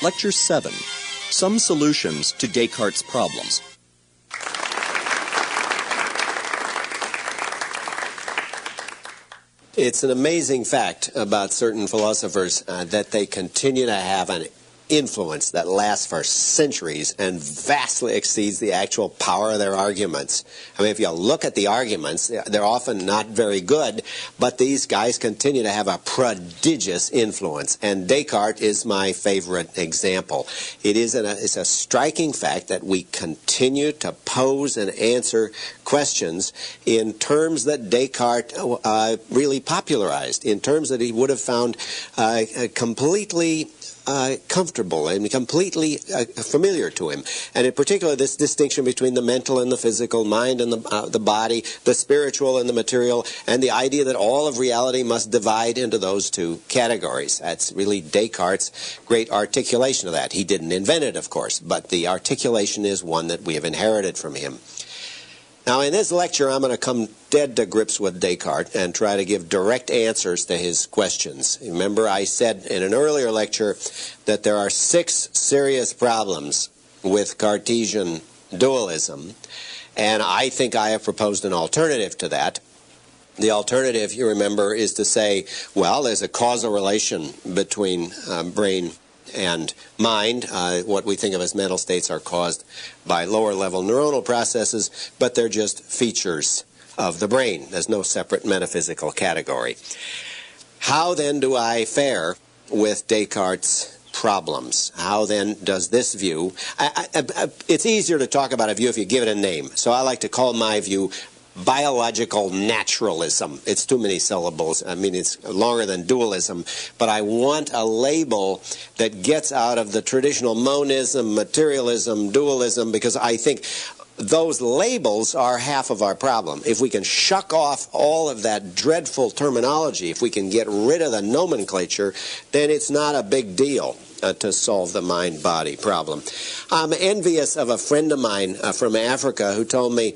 Lecture 7. Some Solutions to Descartes' Problems. It's an amazing fact about certain philosophers that they continue to have an influence that lasts for centuries and vastly exceeds the actual power of their arguments. I mean, if you look at the arguments, they're often not very good, but these guys continue to have a prodigious influence, and Descartes is my favorite example. It's a striking fact that we continue to pose and answer questions in terms that Descartes really popularized, in terms that he would have found completely comfortable and completely familiar to him. And in particular, this distinction between the mental and the physical, mind and the body, the spiritual and the material, and the idea that all of reality must divide into those two categories. That's really Descartes' great articulation of that. He didn't invent it, of course, but the articulation is one that we have inherited from him. Now, in this lecture, I'm going to come dead to grips with Descartes and try to give direct answers to his questions. Remember, I said in an earlier lecture that there are 6 serious problems with Cartesian dualism, and I think I have proposed an alternative to that. The alternative, you remember, is to say, well, there's a causal relation between brain and mind. What we think of as mental states are caused by lower-level neuronal processes, but they're just features of the brain. There's no separate metaphysical category. How then do I fare with Descartes' problems? How then does this view... it's easier to talk about a view if you give it a name, so I like to call my view biological naturalism. It's too many syllables. I mean, it's longer than dualism, but I want a label that gets out of the traditional monism, materialism, dualism, because I think those labels are half of our problem. If we can shuck off all of that dreadful terminology, if we can get rid of the nomenclature, then it's not a big deal to solve the mind-body problem. I'm envious of a friend of mine from Africa who told me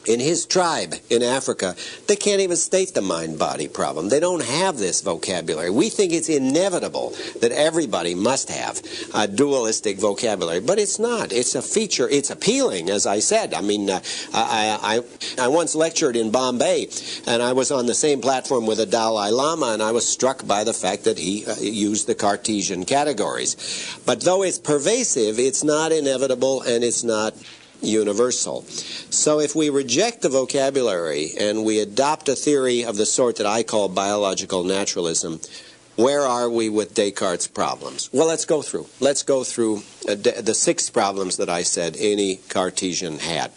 in his tribe in Africa, they can't even state the mind-body problem. They don't have this vocabulary. We think it's inevitable that everybody must have a dualistic vocabulary, but it's not. It's a feature. It's appealing, as I said. I mean, I once lectured in Bombay, and I was on the same platform with the Dalai Lama, and I was struck by the fact that he used the Cartesian categories. But though it's pervasive, it's not inevitable, and it's not universal. So if we reject the vocabulary and we adopt a theory of the sort that I call biological naturalism, where are we with Descartes' problems? Well, let's go through. Let's go through the 6 problems that I said any Cartesian had.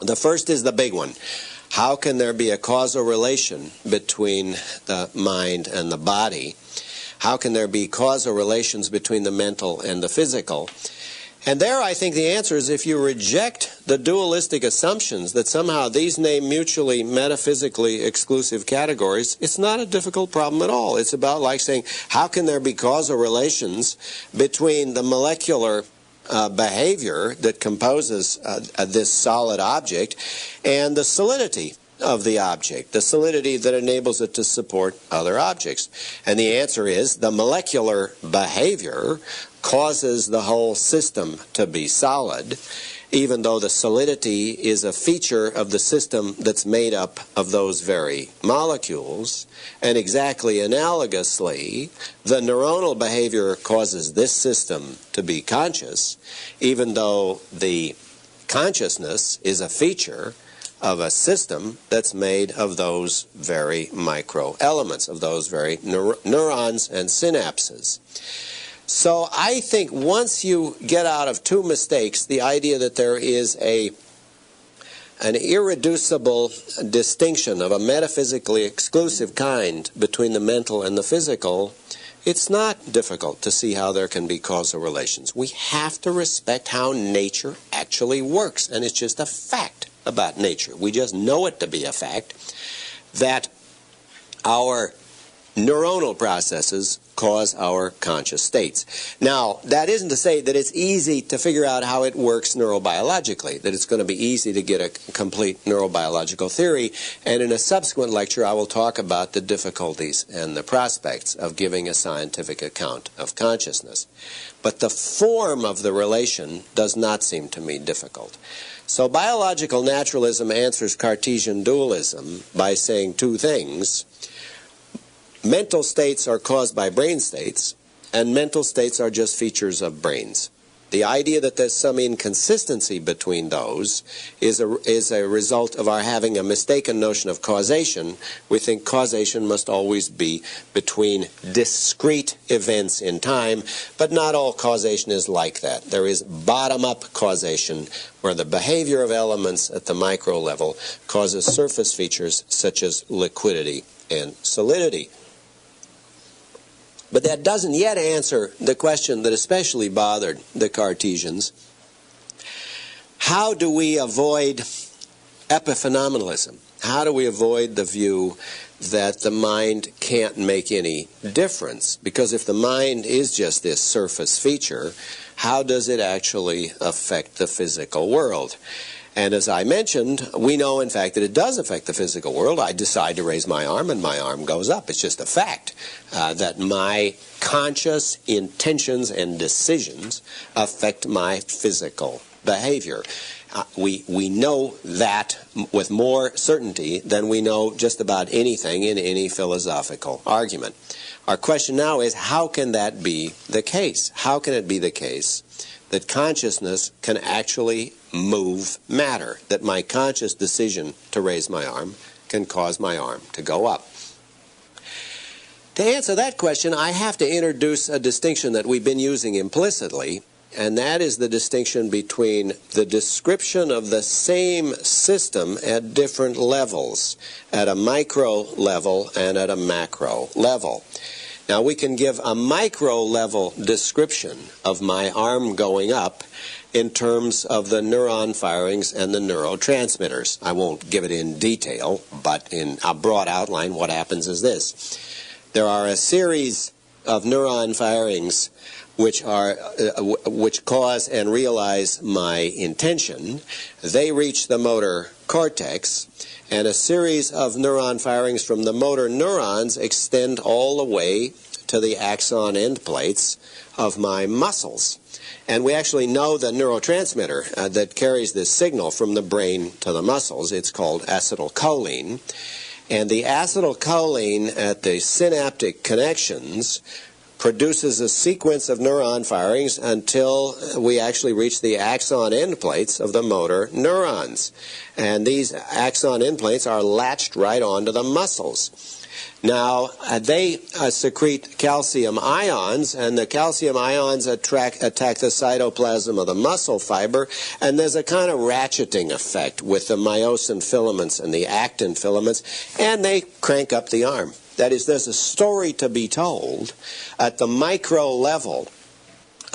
The first is the big one. How can there be a causal relation between the mind and the body? How can there be causal relations between the mental and the physical? And there I think the answer is if you reject the dualistic assumptions that somehow these name mutually metaphysically exclusive categories, it's not a difficult problem at all. It's about like saying, how can there be causal relations between the molecular behavior that composes this solid object and the solidity of the object, the solidity that enables it to support other objects? And the answer is the molecular behavior causes the whole system to be solid, even though the solidity is a feature of the system that's made up of those very molecules. And exactly analogously, the neuronal behavior causes this system to be conscious, even though the consciousness is a feature of a system that's made of those very micro elements, of those very neurons and synapses. So I think once you get out of 2 mistakes, the idea that there is an irreducible distinction of a metaphysically exclusive kind between the mental and the physical, it's not difficult to see how there can be causal relations. We have to respect how nature actually works, and it's just a fact about nature. We just know it to be a fact that our neuronal processes cause our conscious states. Now, that isn't to say that it's easy to figure out how it works neurobiologically, that it's going to be easy to get a complete neurobiological theory, and in a subsequent lecture I will talk about the difficulties and the prospects of giving a scientific account of consciousness. But the form of the relation does not seem to me difficult. So biological naturalism answers Cartesian dualism by saying two things. Mental states are caused by brain states, and mental states are just features of brains. The idea that there's some inconsistency between those is a result of our having a mistaken notion of causation. We think causation must always be between discrete events in time, but not all causation is like that. There is bottom-up causation, where the behavior of elements at the micro level causes surface features such as liquidity and solidity. But that doesn't yet answer the question that especially bothered the Cartesians. How do we avoid epiphenomenalism? How do we avoid the view that the mind can't make any difference? Because if the mind is just this surface feature, how does it actually affect the physical world? And as I mentioned, we know, in fact, that it does affect the physical world. I decide to raise my arm, and my arm goes up. It's just a fact that my conscious intentions and decisions affect my physical behavior. We know that with more certainty than we know just about anything in any philosophical argument. Our question now is, how can that be the case? How can it be the case that consciousness can actually move matter, that my conscious decision to raise my arm can cause my arm to go up? To answer that question, I have to introduce a distinction that we've been using implicitly, and that is the distinction between the description of the same system at different levels, at a micro level and at a macro level. Now, we can give a micro-level description of my arm going up in terms of the neuron firings and the neurotransmitters. I won't give it in detail, but in a broad outline, what happens is this. There are a series of neuron firings which cause and realize my intention. They reach the motor cortex, and a series of neuron firings from the motor neurons extend all the way to the axon end plates of my muscles. And we actually know the neurotransmitter that carries this signal from the brain to the muscles. It's called acetylcholine. And the acetylcholine at the synaptic connections produces a sequence of neuron firings until we actually reach the axon end plates of the motor neurons. And these axon end plates are latched right onto the muscles. Now, they secrete calcium ions, and the calcium ions attack the cytoplasm of the muscle fiber, and there's a kind of ratcheting effect with the myosin filaments and the actin filaments, and they crank up the arm. That is, there's a story to be told at the micro level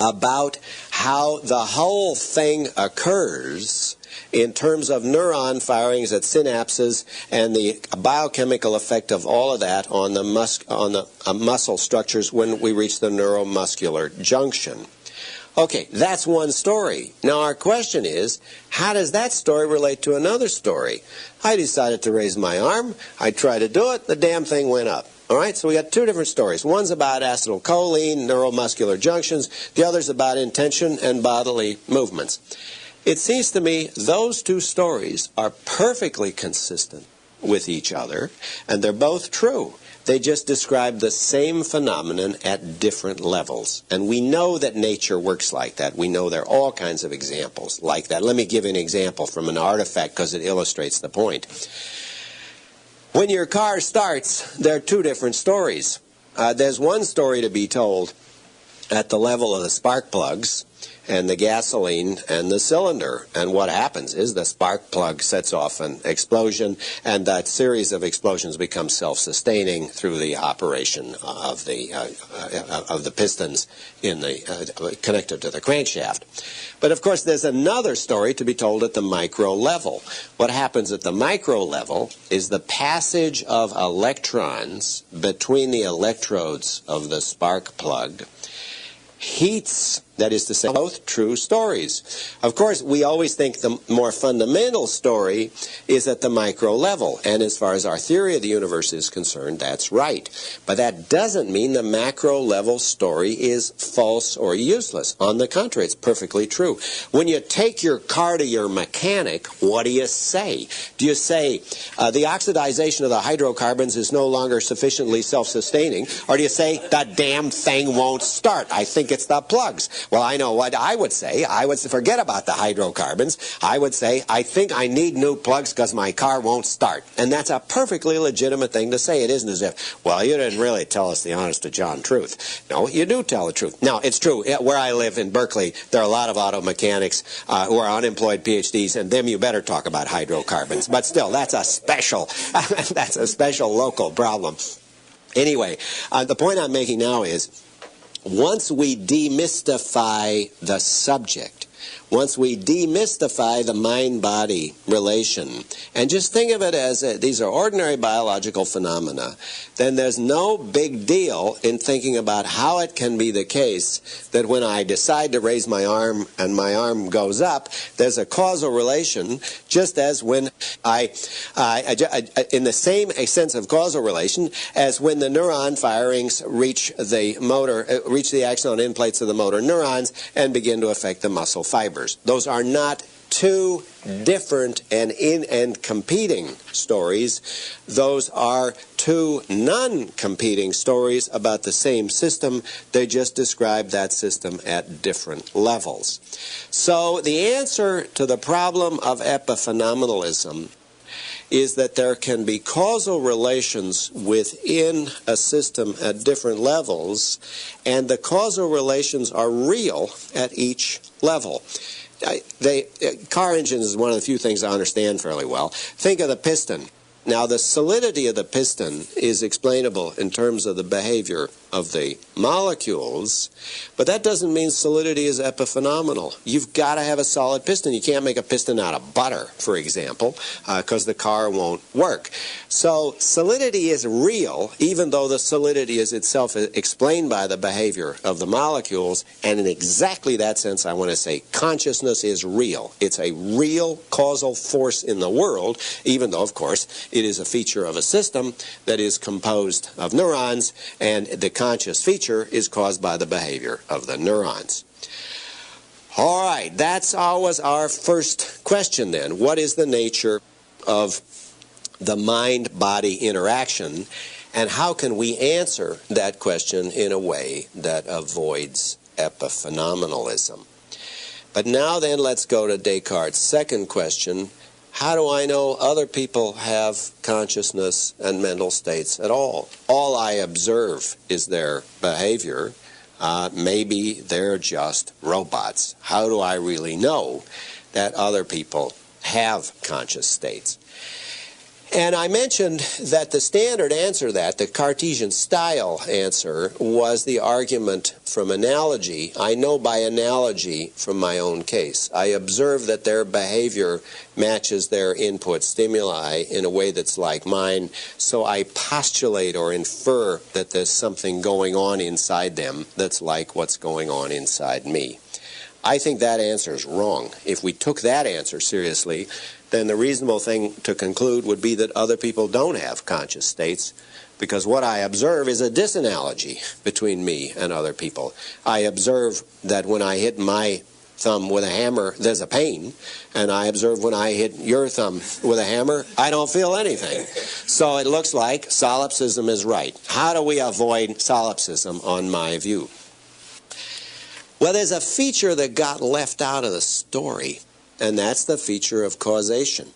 about how the whole thing occurs in terms of neuron firings at synapses and the biochemical effect of all of that on the muscle structures when we reach the neuromuscular junction. Okay, that's one story. Now our question is, how does that story relate to another story? I decided to raise my arm. I tried to do it. The damn thing went up. All right, so we got two different stories. One's about acetylcholine, neuromuscular junctions. The other's about intention and bodily movements. It seems to me those two stories are perfectly consistent with each other, and they're both true. They just describe the same phenomenon at different levels. And we know that nature works like that. We know there are all kinds of examples like that. Let me give you an example from an artifact because it illustrates the point. When your car starts, there are two different stories. There's one story to be told at the level of the spark plugs, and the gasoline and the cylinder. And what happens is the spark plug sets off an explosion, and that series of explosions becomes self-sustaining through the operation of the pistons in the connected to the crankshaft. But of course, there's another story to be told at the micro level. What happens at the micro level is the passage of electrons between the electrodes of the spark plug heats, that is to say, both true stories. Of course, we always think the more fundamental story is at the micro level, and as far as our theory of the universe is concerned, that's right. But that doesn't mean the macro level story is false or useless. On the contrary, it's perfectly true. When you take your car to your mechanic, what do you say? Do you say the oxidization of the hydrocarbons is no longer sufficiently self-sustaining, or do you say the damn thing won't start? I think it's the plugs. Well, I know what I would say. I would forget about the hydrocarbons. I would say, I think I need new plugs because my car won't start. And that's a perfectly legitimate thing to say. It isn't as if, well, you didn't really tell us the honest to John truth. No, you do tell the truth. Now, it's true. Where I live in Berkeley, there are a lot of auto mechanics who are unemployed PhDs, and them you better talk about hydrocarbons. But still, that's a special, that's a special local problem. Anyway, the point I'm making now is, once we demystify the subject, once we demystify the mind-body relation, and just think of it as these are ordinary biological phenomena, then there's no big deal in thinking about how it can be the case that when I decide to raise my arm and my arm goes up, there's a causal relation, just as when in the same sense of causal relation as when the neuron firings reach the axon end plates of the motor neurons and begin to affect the muscle fibers. Those are not two different and competing stories. Those are two non-competing stories about the same system. They just describe that system at different levels. So the answer to the problem of epiphenomenalism is that there can be causal relations within a system at different levels, and the causal relations are real at each level. Car engines is one of the few things I understand fairly well. Think of the piston. Now, the solidity of the piston is explainable in terms of the behavior of the molecules, but that doesn't mean solidity is epiphenomenal. You've got to have a solid piston. You can't make a piston out of butter, for example, because the car won't work. So solidity is real, even though the solidity is itself explained by the behavior of the molecules, and in exactly that sense, I want to say consciousness is real. It's a real causal force in the world, even though, of course, it is a feature of a system that is composed of neurons, and the conscious feature is caused by the behavior of the neurons. All right, that's always our first question then. What is the nature of the mind-body interaction, and how can we answer that question in a way that avoids epiphenomenalism? But now then, let's go to Descartes' second question. How do I know other people have consciousness and mental states at all? All I observe is their behavior. Maybe they're just robots. How do I really know that other people have conscious states? And I mentioned that the standard answer to that, the Cartesian style answer, was the argument from analogy. I know by analogy from my own case. I observe that their behavior matches their input stimuli in a way that's like mine, so I postulate or infer that there's something going on inside them that's like what's going on inside me. I think that answer is wrong. If we took that answer seriously, then the reasonable thing to conclude would be that other people don't have conscious states, because what I observe is a disanalogy between me and other people. I observe that when I hit my thumb with a hammer, there's a pain, and I observe when I hit your thumb with a hammer, I don't feel anything. So it looks like solipsism is right. How do we avoid solipsism on my view? Well, there's a feature that got left out of the story, and that's the feature of causation.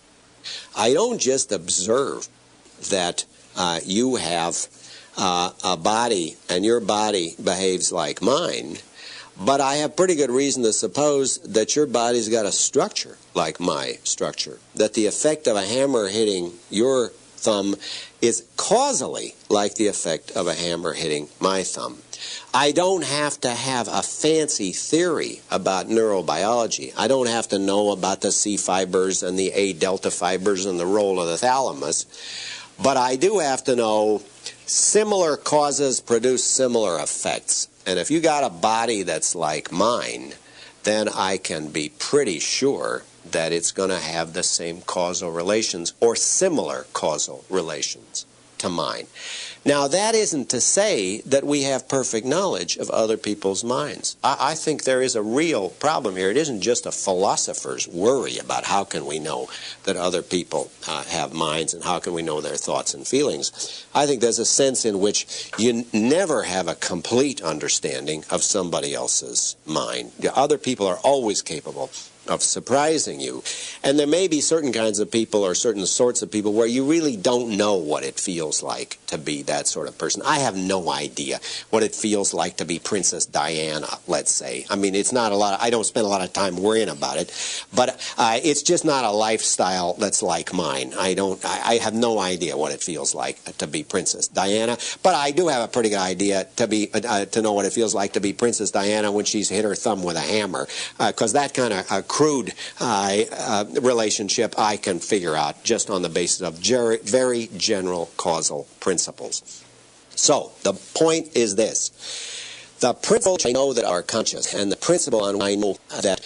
I don't just observe that you have a body and your body behaves like mine. But I have pretty good reason to suppose that your body's got a structure like my structure, that the effect of a hammer hitting your thumb is causally like the effect of a hammer hitting my thumb. I don't have to have a fancy theory about neurobiology. I don't have to know about the C fibers and the A delta fibers and the role of the thalamus. But I do have to know similar causes produce similar effects. And if you got a body that's like mine, then I can be pretty sure that it's going to have the same causal relations or similar causal relations to mine. Now, that isn't to say that we have perfect knowledge of other people's minds. I think there is a real problem here. It isn't just a philosopher's worry about how can we know that other people have minds and how can we know their thoughts and feelings. I think there's a sense in which you never have a complete understanding of somebody else's mind. Other people are always capable of surprising you. And there may be certain kinds of people or certain sorts of people where you really don't know what it feels like to be that sort of person. I have no idea what it feels like to be Princess Diana, let's say. I mean, it's not a lot. I don't spend a lot of time worrying about it, but it's just not a lifestyle that's like mine. I have no idea what it feels like to be Princess Diana, but I do have a pretty good idea to know what it feels like to be Princess Diana when she's hit her thumb with a hammer, because that kind of crude relationship I can figure out just on the basis of very general causal principles. So the point is this: the principle I know that are conscious, and the principle on I know that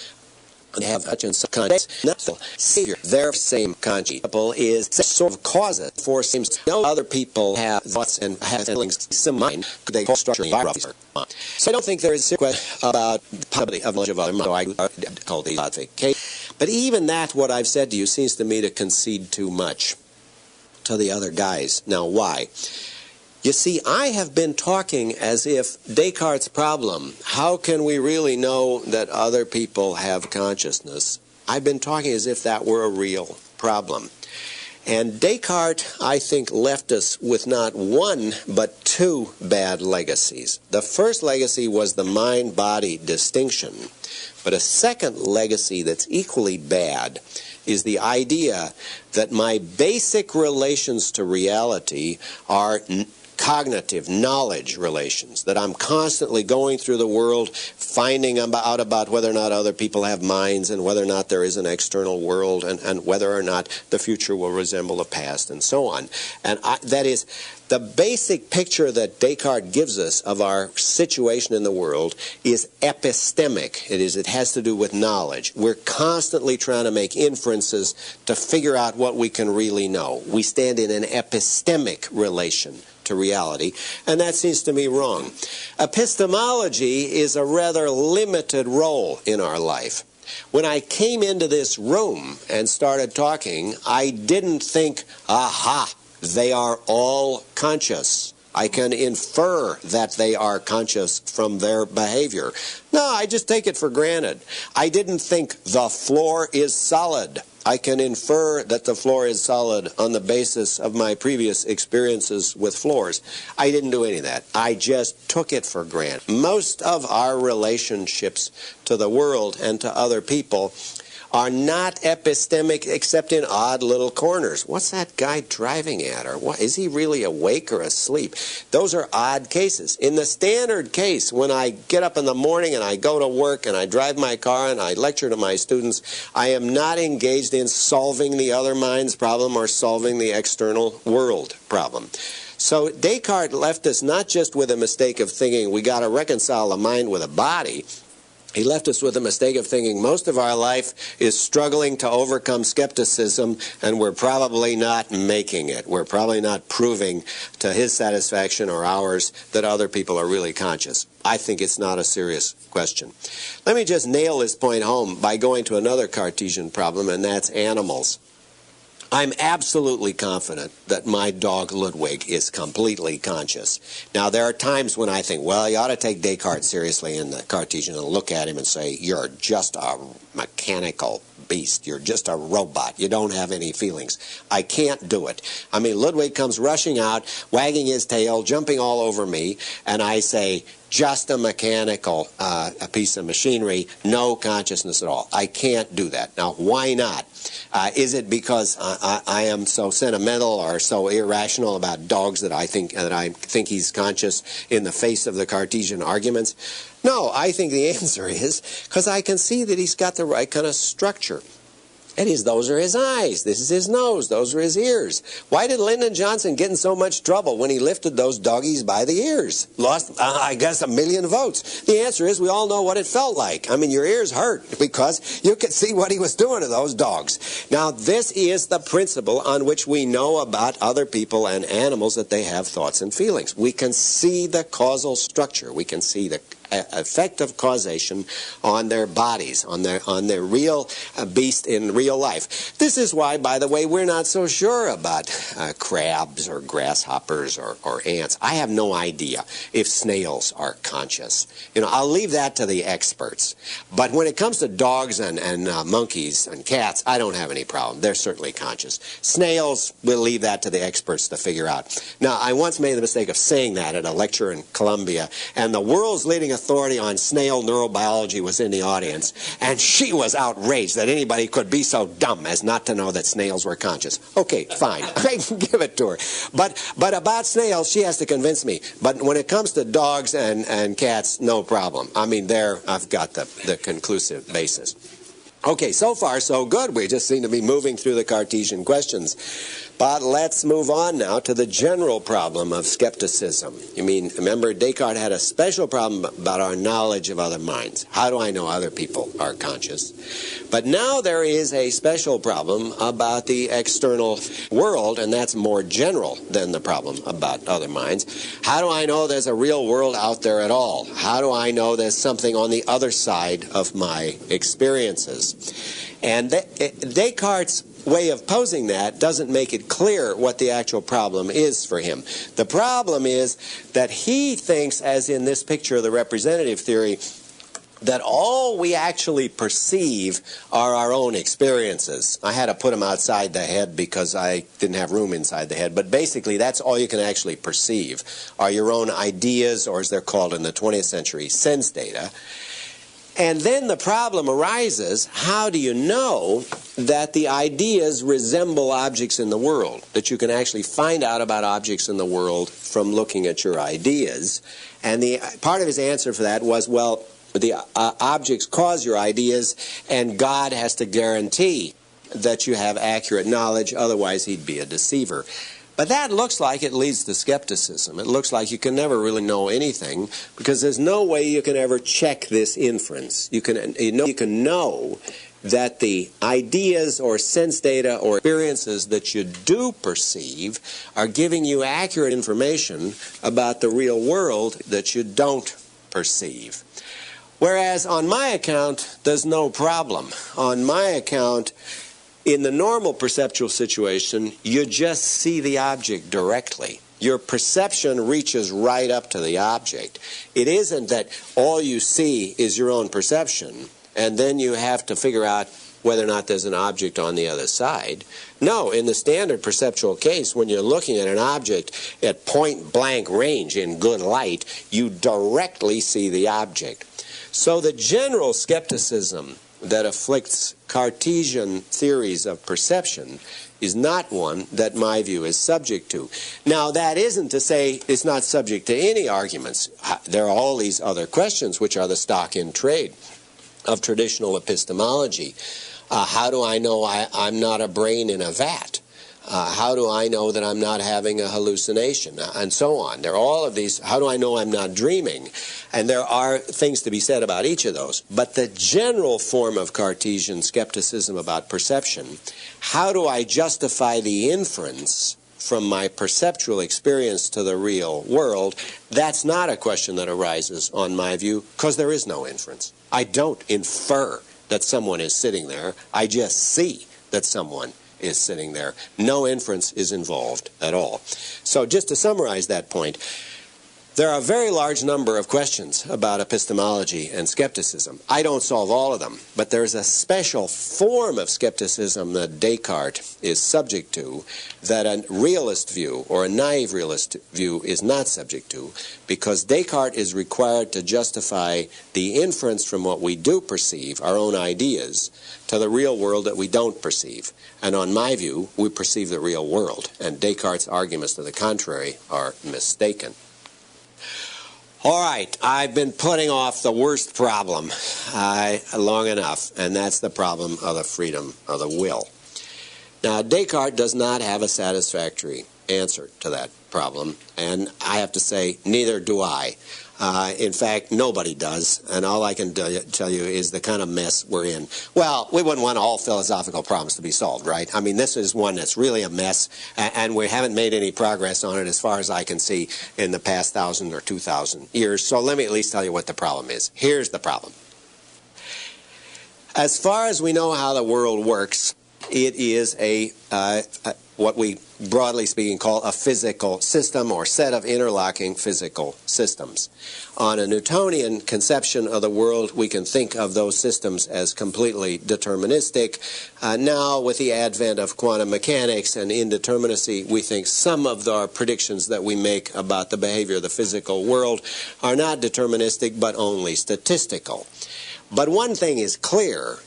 they have such and such conscious, not the savior, their same conscious is sort of causes for seems no other people have thoughts and have feelings similar. They structure the so I don't think there is a question about the possibility of knowledge of other minds. So I call these odds a case. But even that, what I've said to you, seems to me to concede too much to the other guys. Now, why? You see, I have been talking as if Descartes' problem, how can we really know that other people have consciousness? I've been talking as if that were a real problem. And Descartes, I think, left us with not one, but two bad legacies. The first legacy was the mind-body distinction. But a second legacy that's equally bad is the idea that my basic relations to reality are cognitive knowledge relations, that I'm constantly going through the world finding out about whether or not other people have minds and whether or not there is an external world and whether or not the future will resemble the past and so on. And that is the basic picture that Descartes gives us of our situation in the world is epistemic. It has to do with knowledge. We're constantly trying to make inferences to figure out what we can really know. We stand in an epistemic relation to reality, and that seems to me wrong. Epistemology is a rather limited role in our life. When I came into this room and started talking, I didn't think, aha, they are all conscious. I can infer that they are conscious from their behavior. No, I just take it for granted. I didn't think the floor is solid. I can infer that the floor is solid on the basis of my previous experiences with floors. I didn't do any of that. I just took it for granted. Most of our relationships to the world and to other people are not epistemic except in odd little corners. What's that guy driving at? Or what? Is he really awake or asleep? Those are odd cases. In the standard case, when I get up in the morning and I go to work and I drive my car and I lecture to my students, I am not engaged in solving the other mind's problem or solving the external world problem. So Descartes left us not just with a mistake of thinking we got to reconcile the mind with the body. He left us with a mistake of thinking most of our life is struggling to overcome skepticism, and we're probably not making it. We're probably not proving to his satisfaction or ours that other people are really conscious. I think it's not a serious question. Let me just nail this point home by going to another Cartesian problem, and that's animals. I'm absolutely confident that my dog Ludwig is completely conscious. Now, there are times when I think, well, you ought to take Descartes seriously in the Cartesian and look at him and say, you're just a mechanical beast. You're just a robot. You don't have any feelings. I can't do it. I mean, Ludwig comes rushing out, wagging his tail, jumping all over me, and I say, just a mechanical a piece of machinery, no consciousness at all. I can't do that. Now, why not? Is it because I am so sentimental or so irrational about dogs that I think he's conscious in the face of the Cartesian arguments? No, I think the answer is because I can see that he's got the right kind of structure. Those are his eyes. This is his nose. Those are his ears. Why did Lyndon Johnson get in so much trouble when he lifted those doggies by the ears? Lost, I guess, 1 million votes. The answer is we all know what it felt like. I mean, your ears hurt because you could see what he was doing to those dogs. Now, this is the principle on which we know about other people and animals, that they have thoughts and feelings. We can see the causal structure. We can see the effect of causation on their bodies, on their real beast in real life. This is why, by the way, we're not so sure about crabs or grasshoppers or ants. I have no idea if snails are conscious. I'll leave that to the experts. But when it comes to dogs and monkeys and cats, I don't have any problem. They're certainly conscious. Snails, we'll leave that to the experts to figure out. Now, I once made the mistake of saying that at a lecture in Columbia, and the world's leading authority on snail neurobiology was in the audience, and she was outraged that anybody could be so dumb as not to know that snails were conscious. Okay, fine. I can give it to her. But about snails, she has to convince me. But when it comes to dogs and cats, no problem. I mean, there I've got the conclusive basis. Okay, so far so good. We just seem to be moving through the Cartesian questions. But let's move on now to the general problem of skepticism. Remember, Descartes had a special problem about our knowledge of other minds. How do I know other people are conscious? But now there is a special problem about the external world, and that's more general than the problem about other minds. How do I know there's a real world out there at all? How do I know there's something on the other side of my experiences? And Descartes' way of posing that doesn't make it clear what the actual problem is for him. The problem is that he thinks, as in this picture of the representative theory, that all we actually perceive are our own experiences. I had to put them outside the head because I didn't have room inside the head, but basically that's all you can actually perceive are your own ideas, or as they're called in the 20th century, sense data. And then the problem arises, how do you know that the ideas resemble objects in the world? That you can actually find out about objects in the world from looking at your ideas? And the part of his answer for that was, well, the objects cause your ideas, and God has to guarantee that you have accurate knowledge, otherwise he'd be a deceiver. But that looks like it leads to skepticism. It looks like you can never really know anything because there's no way you can ever check this inference. You can know that the ideas or sense data or experiences that you do perceive are giving you accurate information about the real world that you don't perceive. Whereas on my account, there's no problem. On my account, in the normal perceptual situation, you just see the object directly. Your perception reaches right up to the object. It isn't that all you see is your own perception, and then you have to figure out whether or not there's an object on the other side. No, in the standard perceptual case, when you're looking at an object at point-blank range in good light, you directly see the object. So the general skepticism that afflicts Cartesian theories of perception is not one that my view is subject to. Now, that isn't to say it's not subject to any arguments. There are all these other questions which are the stock in trade of traditional epistemology. How do I know I'm not a brain in a vat? How do I know that I'm not having a hallucination? And so on. There are all of these. How do I know I'm not dreaming? And there are things to be said about each of those. But the general form of Cartesian skepticism about perception, how do I justify the inference from my perceptual experience to the real world, that's not a question that arises, on my view, because there is no inference. I don't infer that someone is sitting there. I just see that someone is sitting there. No inference is involved at all. So just to summarize that point, There are a very large number of questions about epistemology and skepticism. I don't solve all of them, but there's a special form of skepticism that Descartes is subject to that a realist view or a naive realist view is not subject to, because Descartes is required to justify the inference from what we do perceive, our own ideas, to the real world that we don't perceive. And on my view, we perceive the real world, and Descartes' arguments to the contrary are mistaken. All right, I've been putting off the worst problem long enough, and that's the problem of the freedom of the will. Now, Descartes does not have a satisfactory answer to that problem, and I have to say, neither do I. In fact, nobody does, and all I can tell you is the kind of mess we're in. Well, we wouldn't want all philosophical problems to be solved, right? I mean, this is one that's really a mess, and we haven't made any progress on it as far as I can see in the past 1,000 or 2,000 years. So let me at least tell you what the problem is. Here's the problem. As far as we know how the world works, it is what we broadly speaking call a physical system or set of interlocking physical systems. On a Newtonian conception of the world, we can think of those systems as completely deterministic. Now, with the advent of quantum mechanics and indeterminacy, we think some of our predictions that we make about the behavior of the physical world are not deterministic but only statistical. But one thing is clear,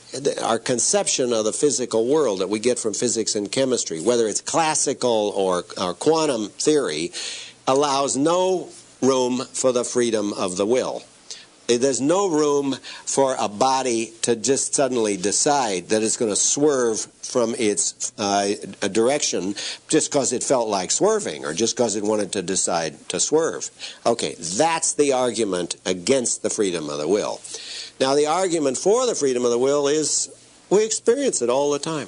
our conception of the physical world that we get from physics and chemistry, whether it's classical or quantum theory, allows no room for the freedom of the will. There's no room for a body to just suddenly decide that it's going to swerve from its direction just because it felt like swerving or just because it wanted to decide to swerve. Okay, that's the argument against the freedom of the will. Now, the argument for the freedom of the will is we experience it all the time.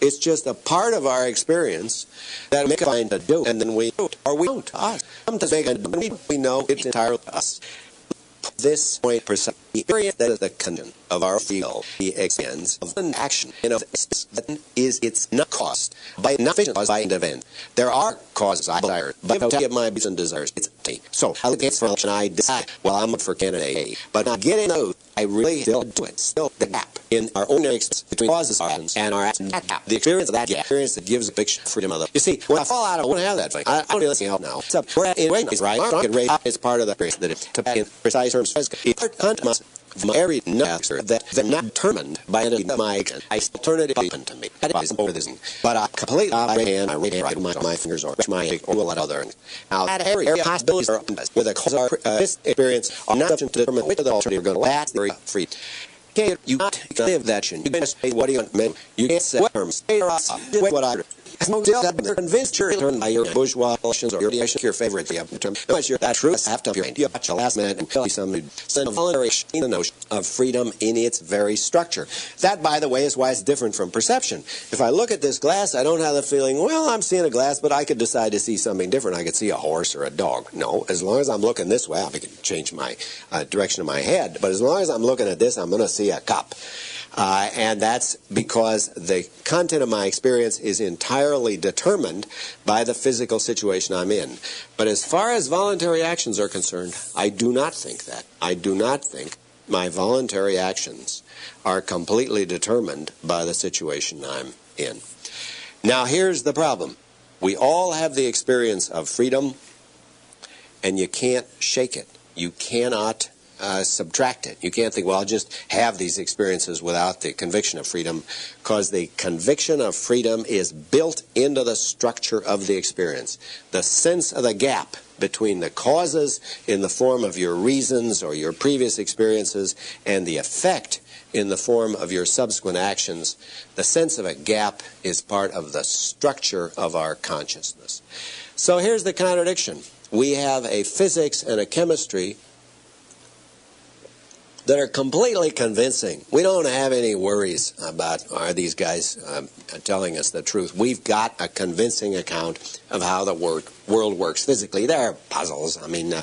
It's just a part of our experience that we find to do, and then we do it, or we don't. Sometimes we know it's entirely us. This point precisely the experience that is the condition of our feel, the experience of an action in a that is it's not caused by by an event. There are causes I desire, but if I give my reason desires, it's A. So I look at for and I decide, well, I'm for candidate A, but not getting those, I really still do it. Still the gap in our own experience between causes and our actions. The experience of that gap, experience that gives a picture of freedom of the. You see, when I fall out, I won't have that thing. I don't really listen help now. Except we're in ways, right? I can raise it's part of the experience that it to in precise terms. It must every answer that they're not determined by any of my action. I still turn it open to me. That is over this thing. But I completely I right my fingers or my hand or let other. Now that area possibilities are open with a cause this experience are not to determine which of the alternative are going to last very free. You can't live that shit. You can't say what do you want. You can't say terms. What I they're convinced you're turned by your bourgeois relations or your favorite term. No, it's your that truth. Have to be you watch the last minute and tell you some voluntary in the notion of freedom in its very structure. That, by the way, is why it's different from perception. If I look at this glass, I don't have the feeling, well, I'm seeing a glass, but I could decide to see something different. I could see a horse or a dog. No, as long as I'm looking this way, I can change my direction of my head. But as long as I'm looking at this, I'm going to see a cup. And that's because the content of my experience is entirely determined by the physical situation I'm in. But as far as voluntary actions are concerned, I do not think that. I do not think my voluntary actions are completely determined by the situation I'm in. Now, here's the problem. We all have the experience of freedom, and you can't shake it. You cannot subtract it. You can't think, well, I'll just have these experiences without the conviction of freedom, because the conviction of freedom is built into the structure of the experience. The sense of the gap between the causes in the form of your reasons or your previous experiences and the effect in the form of your subsequent actions, the sense of a gap is part of the structure of our consciousness. So here's the contradiction. We have a physics and a chemistry that are completely convincing. We don't have any worries about are these guys telling us the truth. We've got a convincing account of how the world works physically. There are puzzles. I mean,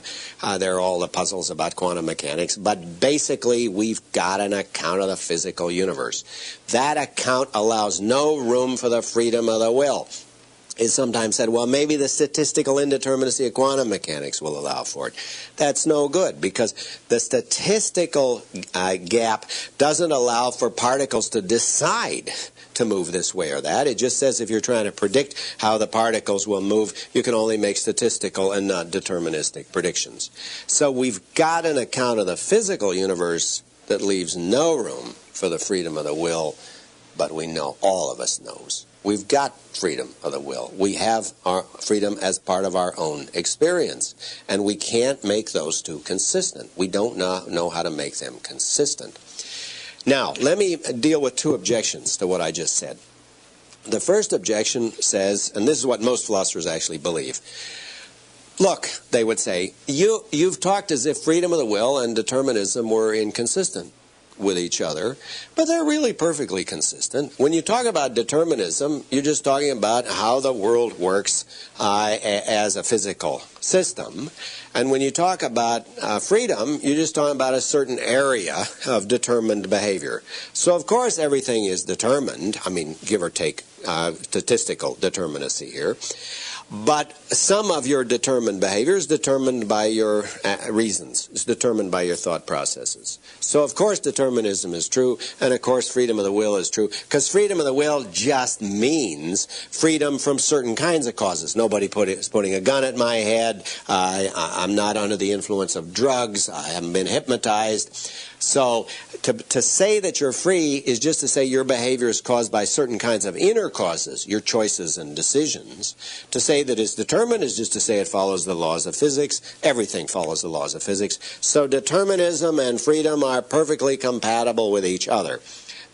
there are all the puzzles about quantum mechanics, but basically we've got an account of the physical universe. That account allows no room for the freedom of the will. It's sometimes said, well, maybe the statistical indeterminacy of quantum mechanics will allow for it. That's no good, because the statistical gap doesn't allow for particles to decide to move this way or that. It just says if you're trying to predict how the particles will move, you can only make statistical and not deterministic predictions. So we've got an account of the physical universe that leaves no room for the freedom of the will, but we know, all of us knows, we've got freedom of the will. We have our freedom as part of our own experience, and we can't make those two consistent. We don't know how to make them consistent. Now, let me deal with two objections to what I just said. The first objection says, and this is what most philosophers actually believe, look, they would say, you've talked as if freedom of the will and determinism were inconsistent with each other, but they're really perfectly consistent. When you talk about determinism, you're just talking about how the world works as a physical system. And when you talk about freedom, you're just talking about a certain area of determined behavior. So, of course, everything is determined. I mean, give or take statistical determinacy here. But some of your determined behavior is determined by your reasons. It's determined by your thought processes. So, of course, determinism is true, and, of course, freedom of the will is true, because freedom of the will just means freedom from certain kinds of causes. Nobody is putting a gun at my head. I'm not under the influence of drugs. I haven't been hypnotized. So to say that you're free is just to say your behavior is caused by certain kinds of inner causes, your choices and decisions. To say that it's determined is just to say it follows the laws of physics. Everything follows the laws of physics. So determinism and freedom are perfectly compatible with each other.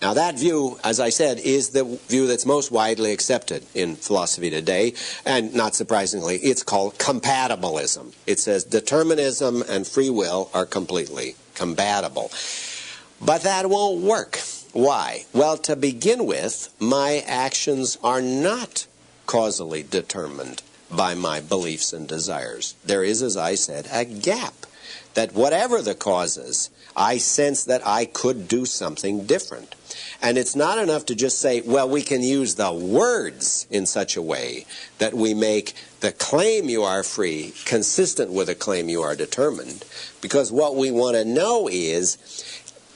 Now that view, as I said, is the view that's most widely accepted in philosophy today, and not surprisingly, it's called compatibilism. It says determinism and free will are completely compatible. But that won't work. Why? Well, to begin with, my actions are not causally determined by my beliefs and desires. There is, as I said, a gap. That whatever the causes, I sense that I could do something different. And it's not enough to just say, well, we can use the words in such a way that we make the claim you are free consistent with the claim you are determined. Because what we want to know is,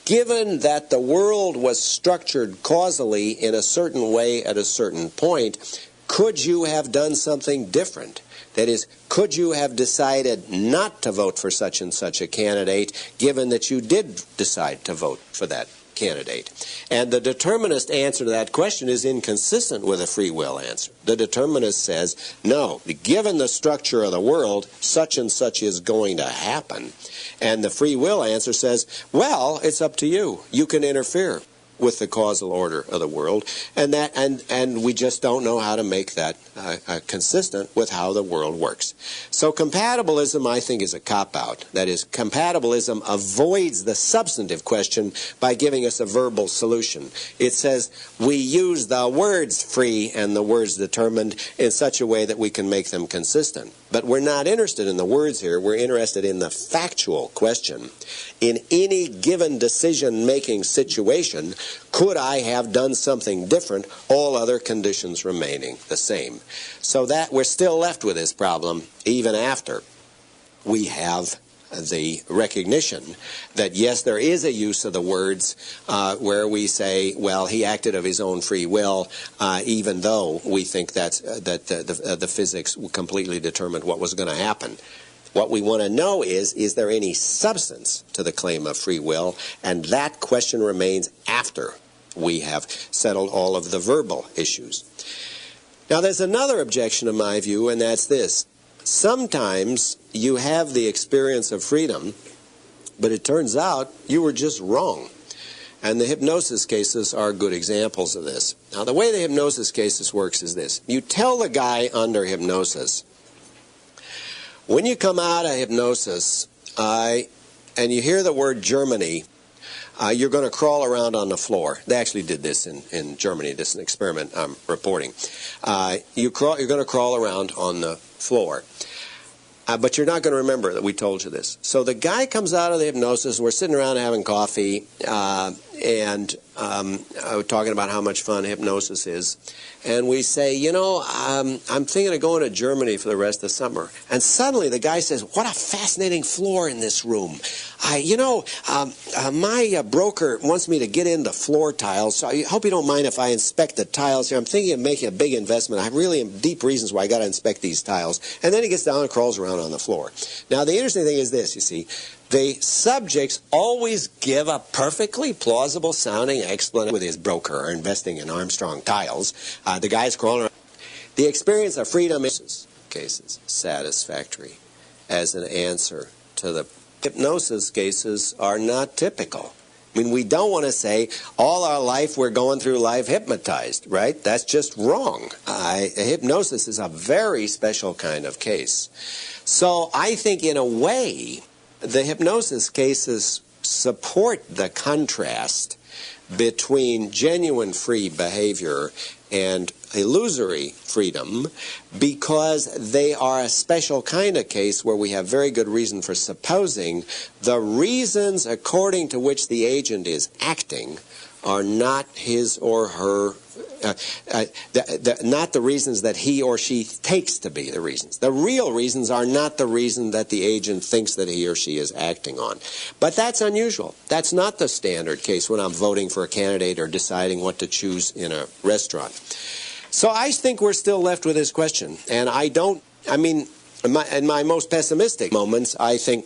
given that the world was structured causally in a certain way at a certain point, could you have done something different? That is, could you have decided not to vote for such and such a candidate, given that you did decide to vote for that candidate? And the determinist answer to that question is inconsistent with a free will answer. The determinist says, no, given the structure of the world, such and such is going to happen. And the free will answer says, well, it's up to you. You can interfere with the causal order of the world, and we just don't know how to make that consistent with how the world works. So compatibilism, I think, is a cop-out. That is, compatibilism avoids the substantive question by giving us a verbal solution. It says we use the words free and the words determined in such a way that we can make them consistent. But we're not interested in the words here. We're interested in the factual question. In any given decision-making situation, could I have done something different, all other conditions remaining the same? So that we're still left with this problem even after we have the recognition that, yes, there is a use of the words where we say, well, he acted of his own free will, even though we think that the physics completely determined what was going to happen. What we want to know is there any substance to the claim of free will? And that question remains after we have settled all of the verbal issues. Now, there's another objection in my view, and that's this. Sometimes you have the experience of freedom, but it turns out you were just wrong. And the hypnosis cases are good examples of this. Now, the way the hypnosis cases works is this. You tell the guy under hypnosis, when you come out of hypnosis and you hear the word Germany, you're going to crawl around on the floor. They actually did this in Germany. This is an experiment I'm reporting. You're going to crawl around on the floor. But you're not going to remember that we told you this. So the guy comes out of the hypnosis. We're sitting around having coffee. and talking about how much fun hypnosis is. And we say, you know, I'm thinking of going to Germany for the rest of the summer. And suddenly the guy says, what a fascinating floor in this room. My broker wants me to get into floor tiles, so I hope you don't mind if I inspect the tiles here. I'm thinking of making a big investment. I really have deep reasons why I got to inspect these tiles. And then he gets down and crawls around on the floor. Now, the interesting thing is this, you see. The subjects always give a perfectly plausible sounding explanation with his broker or investing in Armstrong tiles. The guy's crawling around. The experience of freedom is cases satisfactory as an answer to the hypnosis cases are not typical. I mean, we don't want to say all our life we're going through life hypnotized, right? That's just wrong. Hypnosis is a very special kind of case. So I think in a way, the hypnosis cases support the contrast between genuine free behavior and illusory freedom because they are a special kind of case where we have very good reason for supposing the reasons according to which the agent is acting are not his or her, not the reasons that he or she takes to be the reasons. The real reasons are not the reason that the agent thinks that he or she is acting on. But that's unusual. That's not the standard case when I'm voting for a candidate or deciding what to choose in a restaurant. So I think we're still left with this question. And in my most pessimistic moments, I think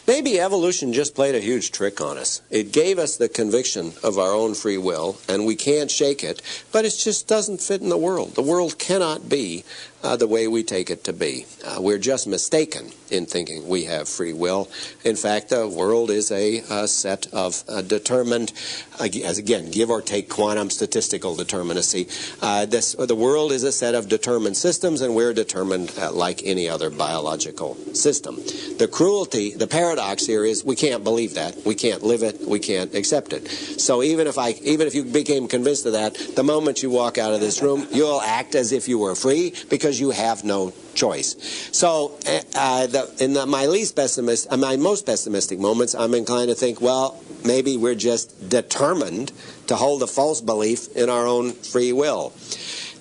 maybe evolution just played a huge trick on us. It gave us the conviction of our own free will, and we can't shake it, but it just doesn't fit in the world. The world cannot be the way we take it to be. We're just mistaken in thinking we have free will. In fact, the world is a set of determined, again, give or take quantum statistical determinacy. The world is a set of determined systems, and we're determined like any other biological system. The cruelty, the paradox here is we can't believe that. We can't live it. We can't accept it. So even if you became convinced of that, the moment you walk out of this room, you'll act as if you were free because you have no choice. So my most pessimistic moments, I'm inclined to think, well, maybe we're just determined to hold a false belief in our own free will.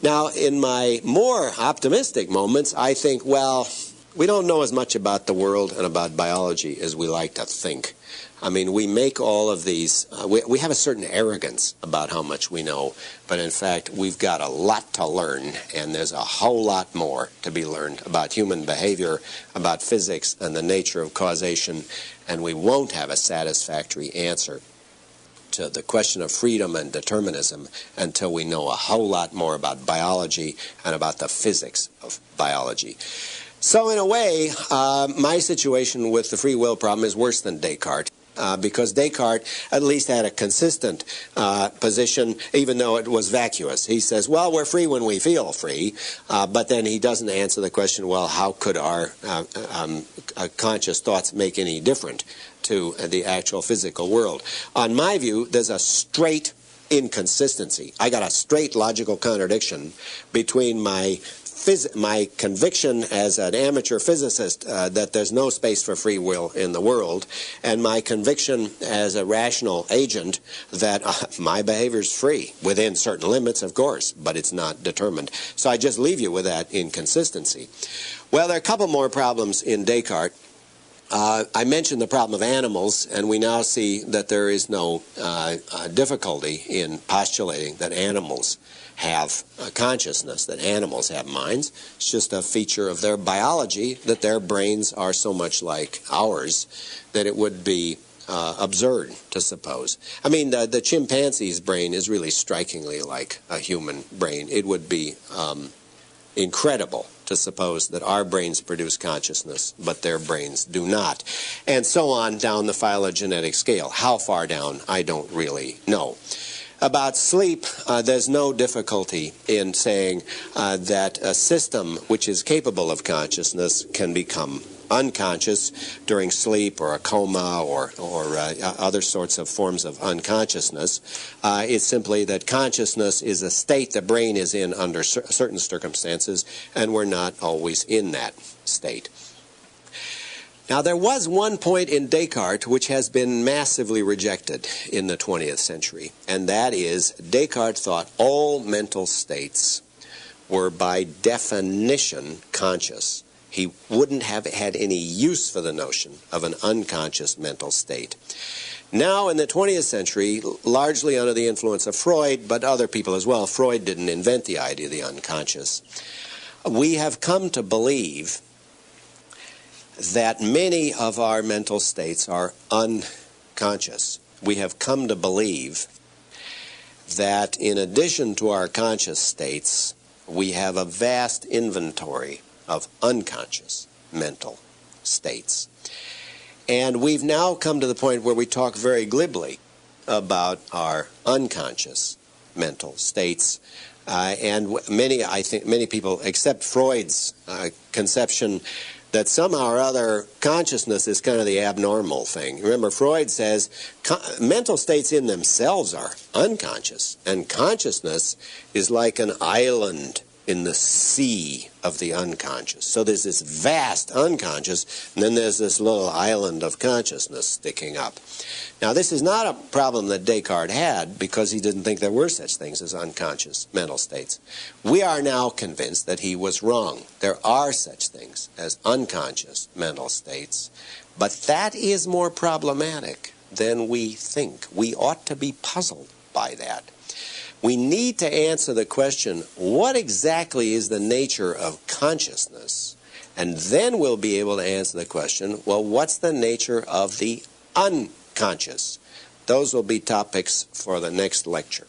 Now, in my more optimistic moments, I think, well, we don't know as much about the world and about biology as we like to think. I mean, we make all of these, we have a certain arrogance about how much we know, but in fact, we've got a lot to learn, and there's a whole lot more to be learned about human behavior, about physics, and the nature of causation, and we won't have a satisfactory answer to the question of freedom and determinism until we know a whole lot more about biology and about the physics of biology. So in a way, my situation with the free will problem is worse than Descartes. Because Descartes at least had a consistent position, even though it was vacuous. He says, well, we're free when we feel free, but then he doesn't answer the question, well, how could our conscious thoughts make any difference to the actual physical world? On my view, there's a straight inconsistency. I got a straight logical contradiction between my conviction as an amateur physicist that there's no space for free will in the world, and my conviction as a rational agent that my behavior is free, within certain limits, of course, but it's not determined. So I just leave you with that inconsistency. Well, there are a couple more problems in Descartes. I mentioned the problem of animals, and we now see that there is no difficulty in postulating that animals have a consciousness, that animals have minds. It's just a feature of their biology that their brains are so much like ours that it would be absurd to suppose. I mean, the chimpanzee's brain is really strikingly like a human brain. It would be incredible to suppose that our brains produce consciousness, but their brains do not. And so on down the phylogenetic scale. How far down, I don't really know. About sleep, there's no difficulty in saying that a system which is capable of consciousness can become unconscious during sleep or a coma or other sorts of forms of unconsciousness. It's simply that consciousness is a state the brain is in under certain circumstances, and we're not always in that state. Now, there was one point in Descartes which has been massively rejected in the 20th century, and that is Descartes thought all mental states were by definition conscious. He wouldn't have had any use for the notion of an unconscious mental state. Now, in the 20th century, largely under the influence of Freud, but other people as well, Freud didn't invent the idea of the unconscious, we have come to believe that many of our mental states are unconscious. We have come to believe that in addition to our conscious states, we have a vast inventory of unconscious mental states. And we've now come to the point where we talk very glibly about our unconscious mental states. And I think many people accept Freud's conception that somehow or other consciousness is kind of the abnormal thing. Remember, Freud says mental states in themselves are unconscious, and consciousness is like an island in the sea of the unconscious. So there's this vast unconscious, and then there's this little island of consciousness sticking up. Now, this is not a problem that Descartes had, because he didn't think there were such things as unconscious mental states. We are now convinced that he was wrong. There are such things as unconscious mental states, but that is more problematic than we think. We ought to be puzzled by that. We need to answer the question, what exactly is the nature of consciousness? And then we'll be able to answer the question, well, what's the nature of the unconscious? Those will be topics for the next lecture.